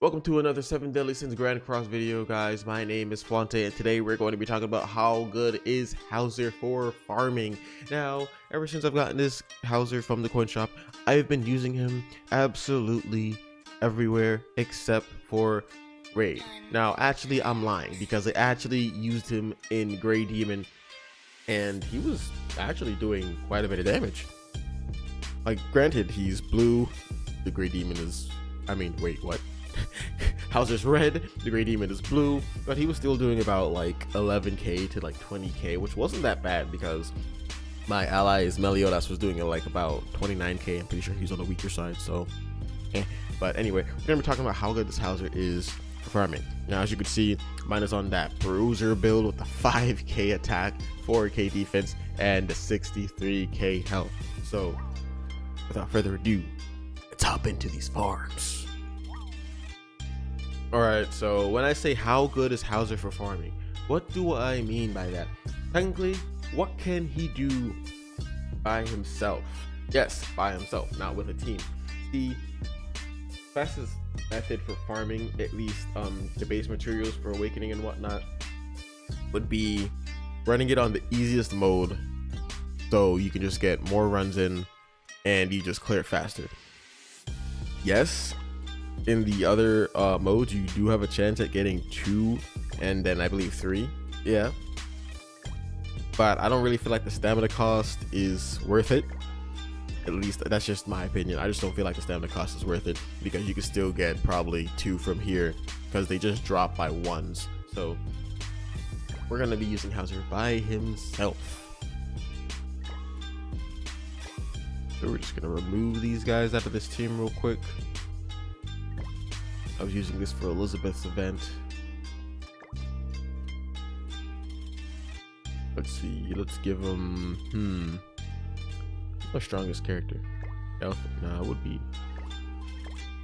Welcome to another 7 Deadly Sins Grand Cross video, guys. My name is Flante, and today we're going to be talking about how good is Hauser for farming. Now, ever since I've gotten this Hauser from the coin shop, I've been using him absolutely everywhere except for raid. Now, actually, I'm lying because I actually used him in Grey Demon, and he was actually doing quite a bit of damage. Like, granted, he's blue. The Grey Demon is... wait, what? Hauser's red, the Grey Demon is blue, but he was still doing about like 11k to like 20k, which wasn't that bad because my ally Meliodas was doing it like about 29k. I'm pretty sure he's on the weaker side, so but anyway, we're gonna be talking about how good this Hauser is for farming. Now, as you can see, mine is on that bruiser build with the 5k attack, 4k defense, and the 63k health. So without further ado, let's hop into these farms. Alright, so when I say how good is Hauser for farming, what do I mean by that? Technically, what can he do by himself? Yes, by himself, not with a team. The fastest method for farming, at least the base materials for awakening and whatnot, would be running it on the easiest mode, so you can just get more runs in and you just clear it faster. Yes, in the other modes you do have a chance at getting 2 and then I believe 3, yeah, but I don't really feel like the stamina cost is worth it. At least that's just my opinion. I just don't feel like the stamina cost is worth it because you can still get probably 2 from here because they just drop by ones. So we're gonna be using Hauser by himself. So we're just gonna remove these guys out of this team real quick. I was using this for Elizabeth's event. Let's see, let's give him my strongest character. Nah, it would be,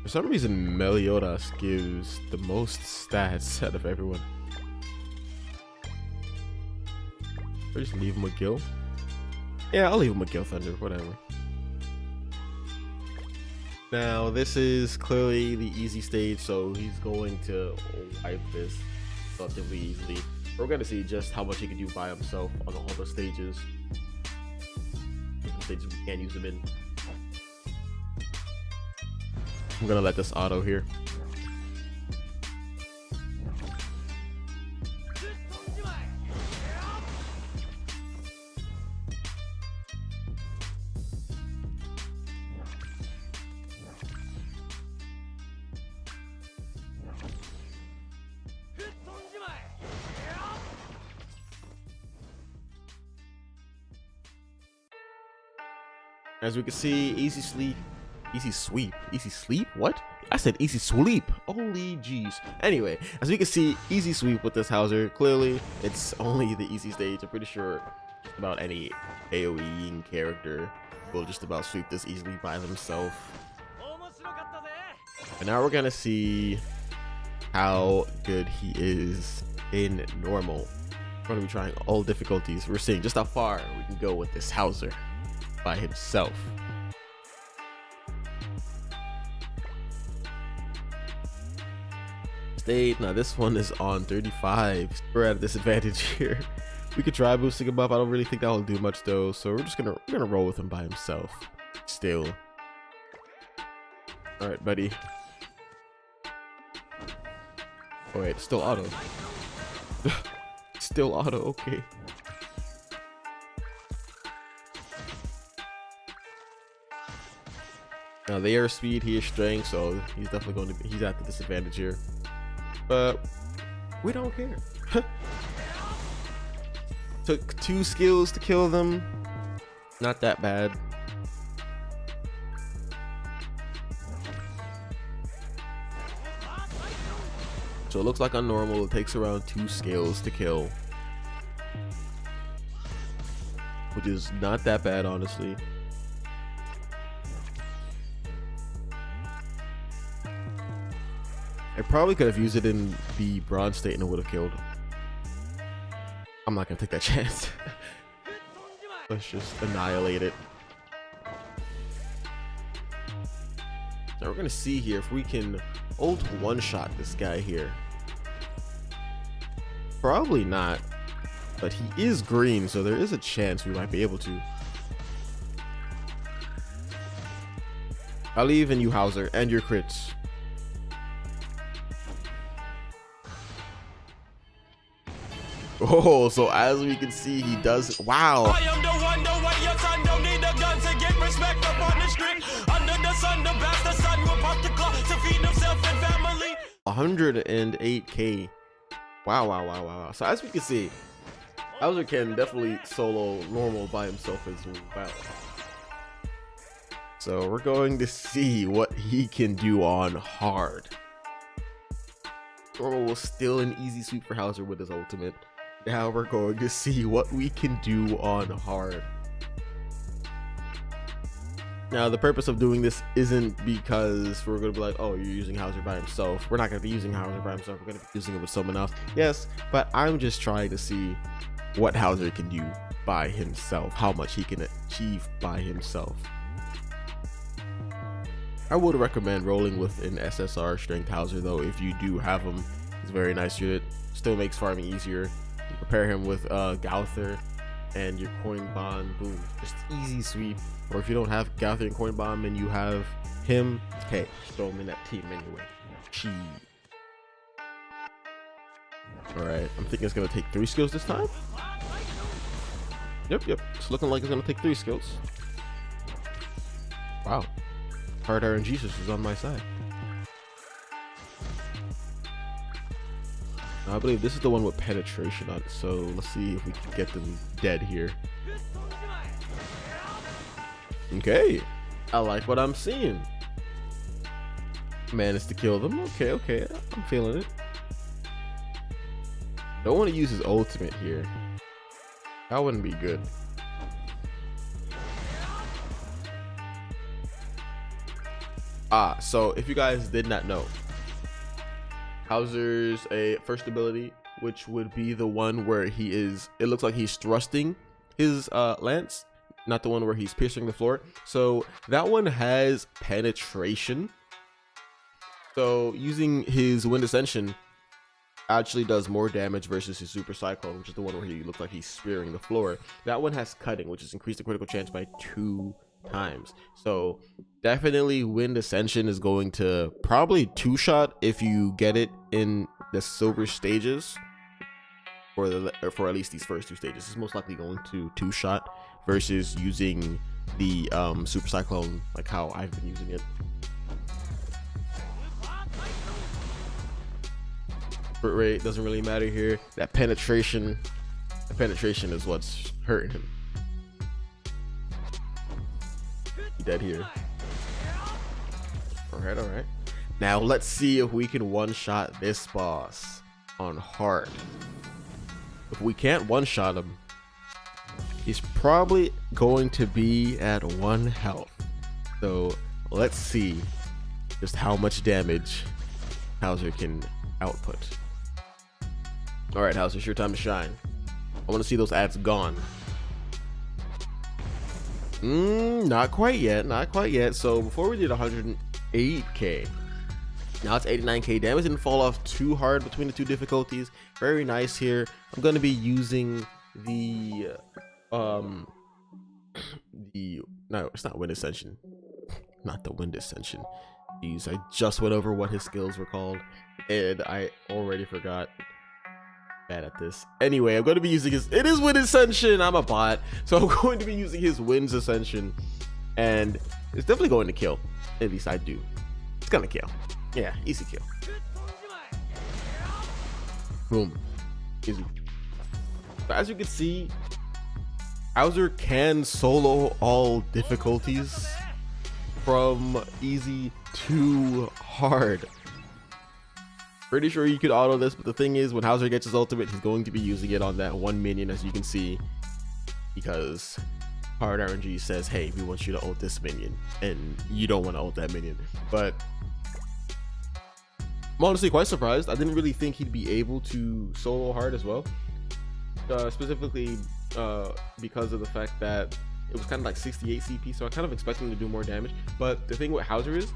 for some reason Meliodas gives the most stats out of everyone. Or just leave him a Gil. Yeah, I'll leave him a Gil Thunder, whatever. Now, this is clearly the easy stage, so he's going to wipe this relatively easily. We're going to see just how much he can do by himself on all the stages. The stages we can't use him in. I'm going to let this auto here. As we can see, easy sleep, what? I said easy sweep, holy jeez. Anyway, as we can see, easy sweep with this Hauser. Clearly, it's only the easy stage. I'm pretty sure just about any AoEing character will just about sweep this easily by themselves. And now we're gonna see how good he is in normal. We're gonna be trying all difficulties. We're seeing just how far we can go with this Hauser by himself. State, now this one is on 35. We're at a disadvantage here. We could try boosting him up. I don't really think that will do much though, so we're gonna roll with him by himself still. All right, buddy. Oh wait, still auto. Still auto, okay. Now they are speed, he is strength, so he's definitely going to be, he's at the disadvantage here. But we don't care. Took 2 skills to kill them. Not that bad. So it looks like on normal it takes around 2 skills to kill, which is not that bad, honestly. I probably could have used it in the bronze state and it would have killed. I'm not gonna take that chance. Let's just annihilate it. Now we're gonna see here if we can ult one-shot this guy here. Probably not, but he is green, so there is a chance we might be able to. I'll leave in you, Hauser, and your crits. Oh, so as we can see, he does. Wow. I am the one, the way your son don't need a gun to get respect up on the street. Under the sun, the bastard son will pop the clock to feed himself and family. 108k. Wow. So as we can see, Howzer can definitely solo normal by himself as well. So we're going to see what he can do on hard. Normal was still an easy sweep for Howzer with his ultimate. Now we're going to see what we can do on hard. Now the purpose of doing this isn't because we're going to be like, oh, you're using Howzer by himself. We're not going to be using Howzer by himself. We're going to be using it with someone else. Yes, but I'm just trying to see what Howzer can do by himself, how much he can achieve by himself. I would recommend rolling with an SSR strength Howzer though. If you do have him, he's a very nice unit. Still makes farming easier. You prepare him with Hauser and your coin bond, boom, just easy sweep. Or if you don't have Hauser and coin bomb and you have him, okay, just throw him in that team anyway. Cheese. All right, I'm thinking it's gonna take 3 skills this time. Yep, it's looking like it's gonna take 3 skills. Wow. Hard Iron Jesus is on my side. I believe this is the one with penetration on it, so let's see if we can get them dead here. Okay, I like what I'm seeing. Managed to kill them. Okay, I'm feeling it. Don't want to use his ultimate here. That wouldn't be good. So if you guys did not know, Howzer's a first ability, which would be the one where he is, it looks like he's thrusting his lance, not the one where he's piercing the floor. So that one has penetration. So using his Wind Ascension actually does more damage versus his Super Cyclone, which is the one where he looks like he's spearing the floor. That one has cutting, which has increased the critical chance by 2 times. So definitely Wind Ascension is going to probably 2-shot if you get it in the silver stages, or for at least these first 2 stages. It's most likely going to 2-shot versus using the Super Cyclone like how I've been using it. Crit rate doesn't really matter here. That penetration, is what's hurting him. Dead here. All right. Now let's see if we can one-shot this boss on hard. If we can't one-shot him, he's probably going to be at 1 health. So let's see just how much damage Howzer can output. All right, Howzer, it's your time to shine. I want to see those ads gone. Not quite yet. So before we did 108k, now it's 89k. Damage didn't fall off too hard between the 2 difficulties. Very nice here. I'm going to be using the no, it's not Wind Ascension, not the Wind Ascension. Jeez, I just went over what his skills were called and I already forgot. Bad at this. Anyway, I'm going to be using his, it is Wind Ascension. I'm a bot, so I'm going to be using his Wind Ascension, and it's definitely going to kill. At least I do. It's gonna kill. Yeah, easy kill. Boom, easy. So as you can see, Howzer can solo all difficulties from easy to hard. Pretty sure you could auto this, but the thing is, when Howzer gets his ultimate, he's going to be using it on that 1 minion, as you can see, because Hard RNG says, hey, we want you to ult this minion, and you don't want to ult that minion. But I'm honestly quite surprised. I didn't really think he'd be able to solo hard as well, specifically because of the fact that it was kind of like 68 CP, so I kind of expected him to do more damage. But the thing with Howzer is,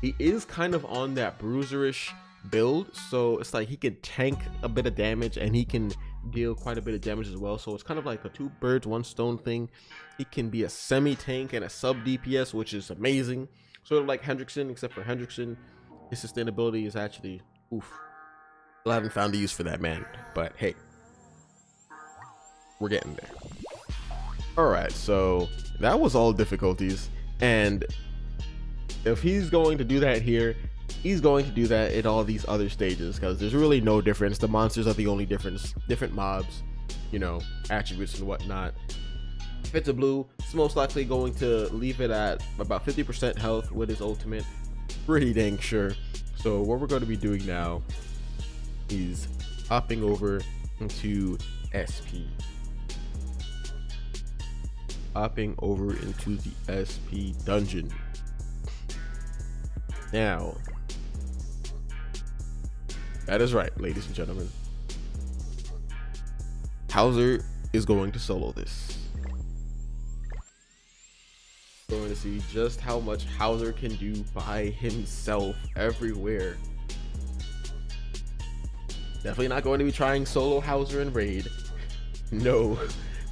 He is kind of on that bruiserish build, so it's like he can tank a bit of damage and he can deal quite a bit of damage as well. So it's kind of like a two birds one stone thing. He can be a semi tank and a sub DPS, which is amazing, sort of like Hendrickson, except for Hendrickson, his sustainability is actually oof. Still haven't found a use for that man, but hey, we're getting there. All right, so that was all difficulties, and if he's going to do that here, he's going to do that in all these other stages, because there's really no difference. The monsters are the only difference, different mobs, you know, attributes and whatnot. If it's a blue, it's most likely going to leave it at about 50% health with his ultimate, pretty dang sure. So what we're going to be doing now is hopping over into SP. Hopping over into the SP dungeon. Now, that is right, ladies and gentlemen. Hauser is going to solo this. Going to see just how much Hauser can do by himself everywhere. Definitely not going to be trying solo Hauser in raid. No,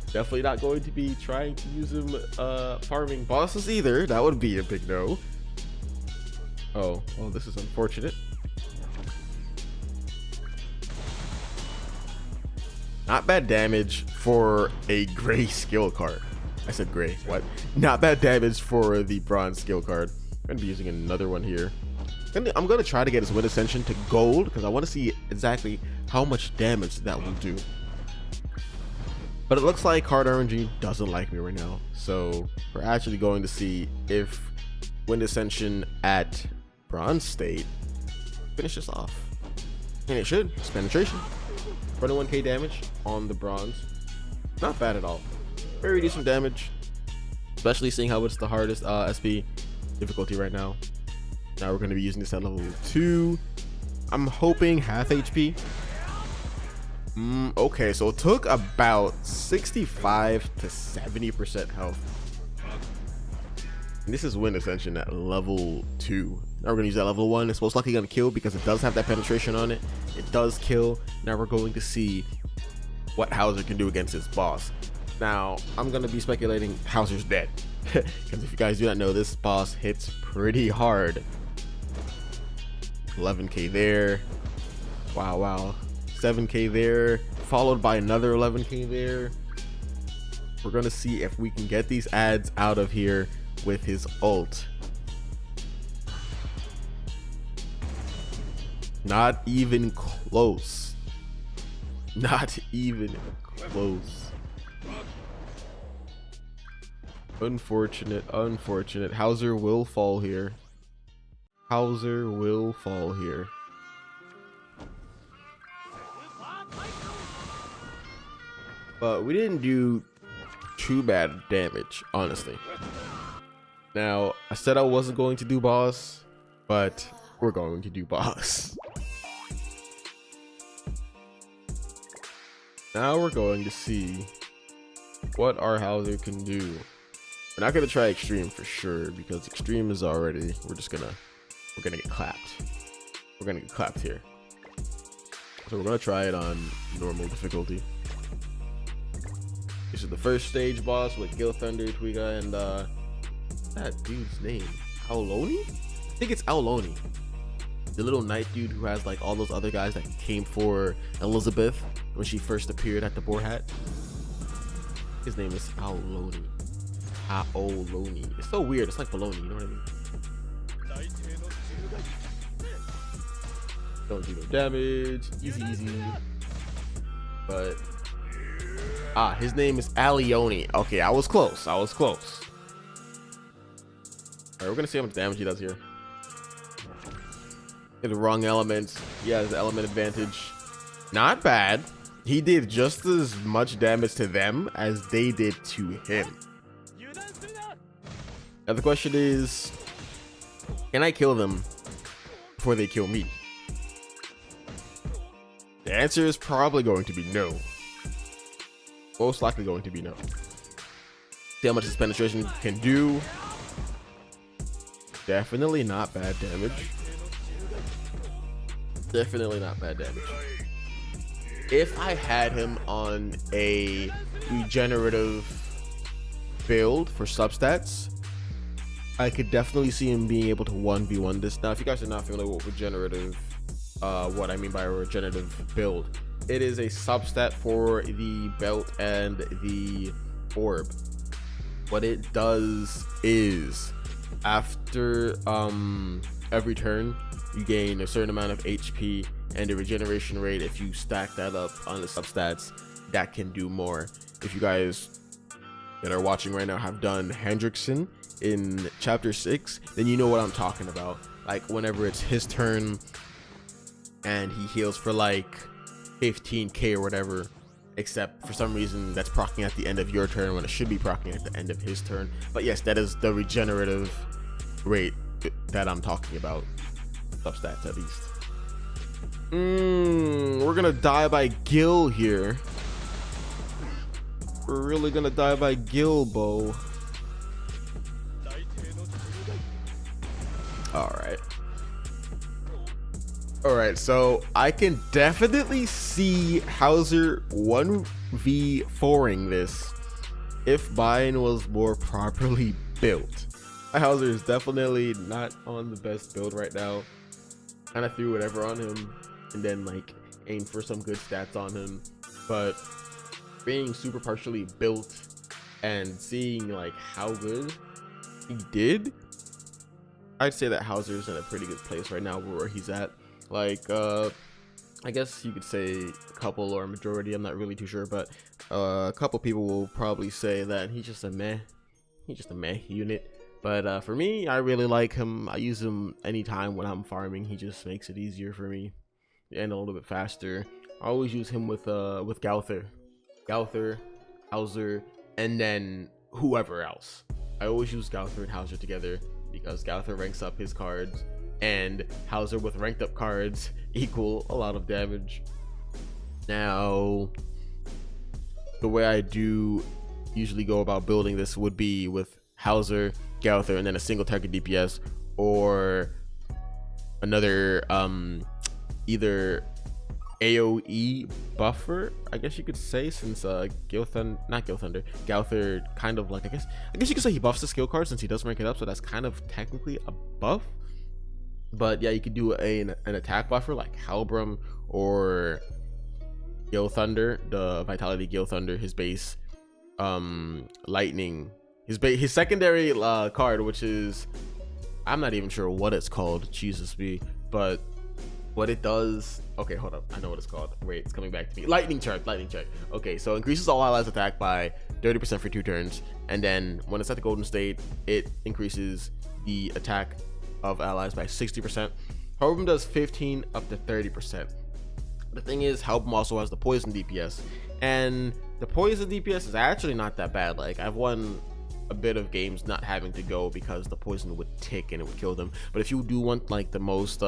definitely not going to be trying to use him farming bosses either. That would be a big no. Oh, well, this is unfortunate. Not bad damage for a gray skill card. I said gray, what? Not bad damage for the bronze skill card. I'm gonna be using another one here. I'm gonna try to get his Wind Ascension to gold, because I want to see exactly how much damage that will do. But it looks like Card RNG doesn't like me right now, so we're actually going to see if Wind Ascension at bronze state finishes off, and it should. It's penetration, 21k damage on the bronze. Not bad at all. Very decent damage, especially seeing how it's the hardest SP difficulty right now. Now we're going to be using this at level 2. I'm hoping half HP. Okay, so it took about 65 to 70% health. And this is Wind Ascension at level 2. Now we're going to use that level 1. It's most likely going to kill because it does have that penetration on it. It does kill. Now we're going to see what Hauser can do against his boss. Now, I'm going to be speculating Hauser's dead. Because if you guys do not know, this boss hits pretty hard. 11k there. Wow, wow. 7k there. Followed by another 11k there. We're going to see if we can get these ads out of here with his ult. Not even close. Not even close. Unfortunate, unfortunate. Hauser will fall here. Hauser will fall here. But we didn't do too bad damage, honestly. Now, I said I wasn't going to do boss, but we're going to do boss. Now we're going to see what our Hauser can do. We're not gonna try extreme for sure, because extreme is already, we're gonna get clapped. We're gonna get clapped here. So we're gonna try it on normal difficulty. This is the first stage boss with Gil Thunder, Twiga, and that dude's name, Auloni? I think it's Auloni. The little knight dude who has like all those other guys that came for Elizabeth when she first appeared at the boar hat. His name is Auloni. Auloni. It's so weird. It's like bologna, you know what I mean? Don't do no damage. Easy, easy. But his name is Alioni. Okay, I was close. I was close. Alright, we're gonna see how much damage he does here. Get the wrong elements. He has the element advantage. Not bad. He did just as much damage to them as they did to him. Now the question is, can I kill them before they kill me? The answer is probably going to be no. Most likely going to be no. See how much this penetration can do. definitely not bad damage. Definitely not bad damage. If I had him on a regenerative build for substats, I could definitely see him being able to 1v1 this. Now, if you guys are not familiar with regenerative, what I mean by a regenerative build, it is a substat for the belt and the orb. What it does is after every turn you gain a certain amount of HP, and the regeneration rate, if you stack that up on the substats, that can do more. If you guys that are watching right now have done Hendrickson in chapter 6, then you know what I'm talking about. Like whenever it's his turn and he heals for like 15k or whatever, except for some reason that's proccing at the end of your turn when it should be proccing at the end of his turn. But yes, that is the regenerative rate that I'm talking about. Substats at least. We're gonna die by Gil here. We're really gonna die by Gilbo. Alright, so I can definitely see Hauser 1v4ing this if mine was more properly built. My Hauser is definitely not on the best build right now. Kind of threw whatever on him and then like aim for some good stats on him, but being super partially built and seeing like how good he did, I'd say that Hauser's in a pretty good place right now where he's at. Like I guess you could say a couple or a majority, I'm not really too sure, but a couple people will probably say that he's just a meh unit. But for me, I really like him. I use him anytime when I'm farming. He just makes it easier for me and a little bit faster. I always use him with Gowther, Hauser, and then whoever else. I always use Gowther and Hauser together because Gowther ranks up his cards and Hauser with ranked up cards equal a lot of damage. Now, the way I do usually go about building this would be with Hauser, Gowther, and then a single target DPS, or another either AoE buffer, I guess you could say, since Gowther kind of like, I guess you could say he buffs the skill card since he does rank it up, so that's kind of technically a buff. But yeah, you could do an attack buffer like Halbram or Gil Thunder, the Vitality Gil Thunder, his base lightning, his secondary card, which is, I'm not even sure what it's called, Jesus me, but what it does, okay, hold up, I know what it's called. Wait, it's coming back to me. Lightning check. Okay, so increases all allies attack by 30% for 2 turns, and then when it's at the golden state, it increases the attack of allies by 60%. Halbram does 15 up to 30%. The thing is, Halbram also has the poison DPS, and the poison DPS is actually not that bad. Like, I've won a bit of games not having to go because the poison would tick and it would kill them. But if you do want like the most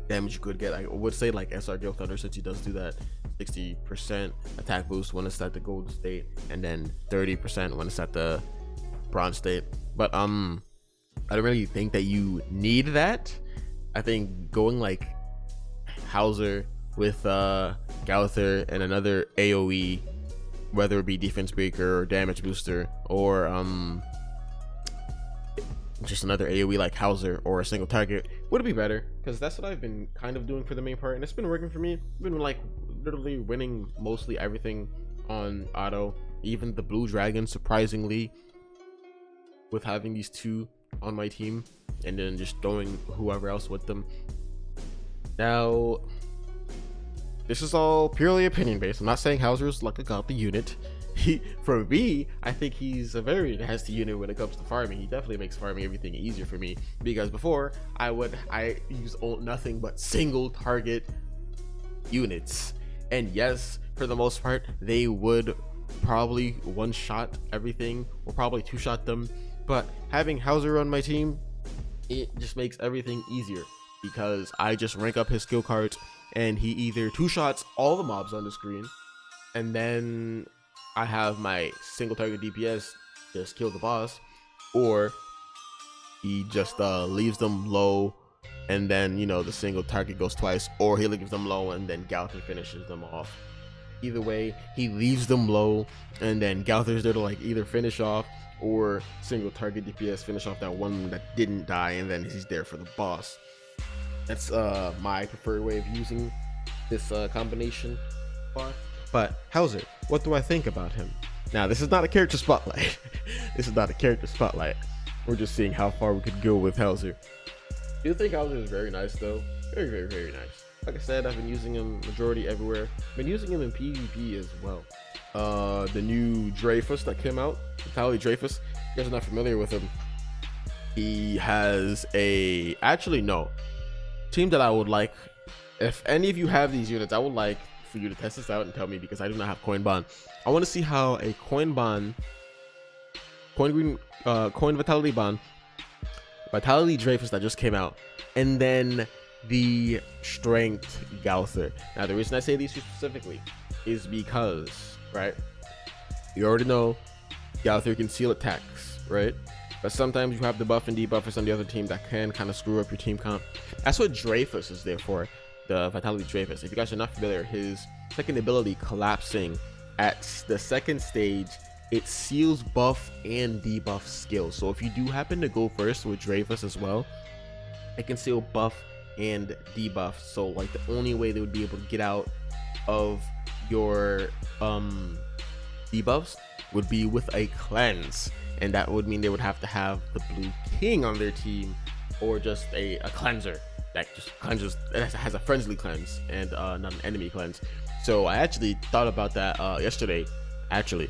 damage you could get, I would say like SR Gil Thunder, since he does do that 60% attack boost when it's at the gold state, and then 30% when it's at the bronze state. But I don't really think that you need that. I think going like Hauser with Gowther and another AoE, whether it be defense breaker or damage booster, or just another AoE like Hauser or a single target, would be better, because that's what I've been kind of doing for the main part, and it's been working for me. I've been like literally winning mostly everything on auto, even the blue dragon, surprisingly, with having these two on my team and then just throwing whoever else with them. Now, this is all purely opinion based. I'm not saying Hauser's like a godly unit. For me, I think he's a very nasty unit when it comes to farming. He definitely makes farming everything easier for me, because before I use nothing but single target units, and yes, for the most part they would probably one shot everything or probably two shot them, but having Hauser on my team, it just makes everything easier, because I just rank up his skill cards and he either two shots all the mobs on the screen, and then I have my single target DPS just kill the boss, or he just leaves them low, and then the single target goes twice, or he leaves them low and then Gowther finishes them off. Either way, he leaves them low, and then Gowther's there to like either finish off or single target DPS finish off that one that didn't die, and then he's there for the boss. That's my preferred way of using this combination bar. But Hauser, what do I think about him? Now, this is not a character spotlight. This is not a character spotlight. We're just seeing how far we could go with Hauser. I do think Hauser is very nice, though. Very, very, very nice. Like I said, I've been using him majority everywhere. I've been using him in PvP as well. The new Dreyfus that came out, Vitality Dreyfus. You guys are not familiar with him. He has a... Actually, no. Team that I would like... If any of you have these units, I would like for you to test this out and tell me, because I do not have Coin Bond. I want to see how a Coin Bond... Coin Vitality Bond... Vitality Dreyfus that just came out, and then the Strength Gowther. Now, the reason I say these two specifically is because, right, you already know Gowther can seal attacks, right? But sometimes you have the buff and debuffers on the other team that can kind of screw up your team comp. That's what Dreyfus is there for, the Vitality Dreyfus. If you guys are not familiar, his second ability, Collapsing, at the second stage, it seals buff and debuff skills. So if you do happen to go first with Dreyfus as well, it can seal buff and debuff. So like the only way they would be able to get out of your debuffs would be with a cleanse, and that would mean they would have to have the Blue King on their team, or just a cleanser that just cleanses, that has a friendly cleanse and not an enemy cleanse. So I actually thought about that yesterday, actually.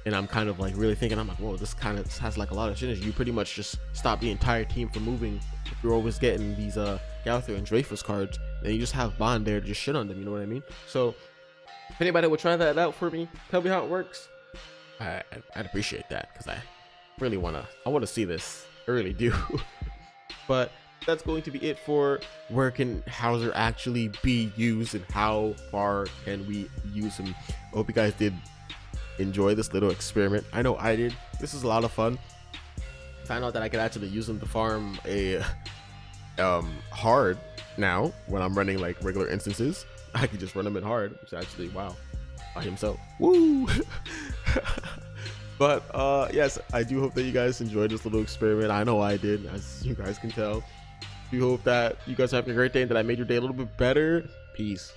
And I'm kind of like really thinking, I'm like, whoa, this kind of has like a lot of synergy. You pretty much just stop the entire team from moving. If you're always getting these Gowther and Dreyfus cards, then you just have Bond there to just shit on them, you know what I mean? So if anybody would try that out for me, tell me how it works, I'd appreciate that, because I really want to see this. I really do. But that's going to be it for where can Hauser actually be used and how far can we use him. I hope you guys did enjoy this little experiment. I know I did. This is a lot of fun. Found out that I could actually use them to farm a hard now when I'm running like regular instances. I could just run them in hard, which actually, wow, by himself. Woo! But yes, I do hope that you guys enjoyed this little experiment. I know I did, as you guys can tell. We hope that you guys are having a great day and that I made your day a little bit better. Peace.